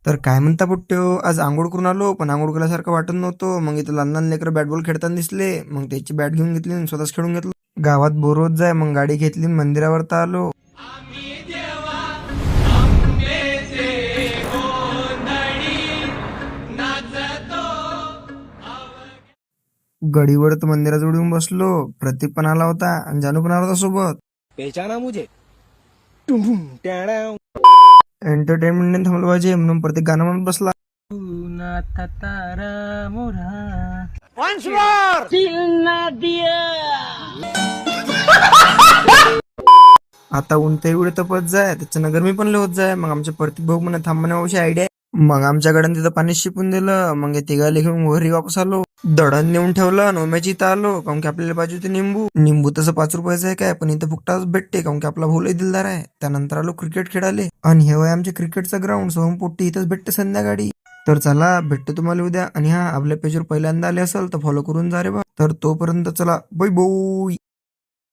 तर काय म्हणता पुट्ट्यो, आज अंघोळ करून आलो, पण अंघोळ केल्यासारखं वाटत नव्हतं. मग इथं लहान लहान लेकरं बॅट बॉल खेळताना दिसले. मग त्याची बॅट घेऊन घेतली आणि स्वतःच खेळून घेतलं. गावात बोर होत जाय, मग गाडी घेतली आणि मंदिरावर तर आलो. गडीवर तर मंदिराजवळ येऊन बसलो. प्रतीक पण आला होता आणि जानू पण आला होता सोबत. पहचाना मुझे? टुम टुम टॅडॅव. एंटरटेनमेंट नाही थांबलं पाहिजे म्हणून प्रत्येक गाणं म्हणत बसला. नाथा तारा मोरा. आता ऊन तर एवढे तपत जाय, त्याच्यानं गरमी पण लय होत जाय. मग आमच्या प्रतीक भाऊ म्हणा थांबण्याविषयी आयडिया. मग आमच्याकडे तिथं पाणी शिपून दिलं. मग तिघाले घेऊन घरी वापस आलो. दळण नेऊन ठेवलं आणि उम्याची इथं आलो. काऊन की आपल्याला पाहिजे होते निंबू. निंबू तसं 5 रुपयाचं आहे काय, पण इथं फुकटाच भेटते. काऊन की आपला भाऊ लय दिलदार आहे. त्यानंतर आलो क्रिकेट खेळाले. आणि हे वय आमचे क्रिकेटचं ग्राउंड सोमपोट्टी इथंच भेटते संध्याकाळी. तर चला भेटतो तुम्हाला उद्या. आणि हा आपल्या पेजवर पहिल्यांदा आले असेल तर फॉलो करून जा रे बा. तर तोपर्यंत चला बाय बाय.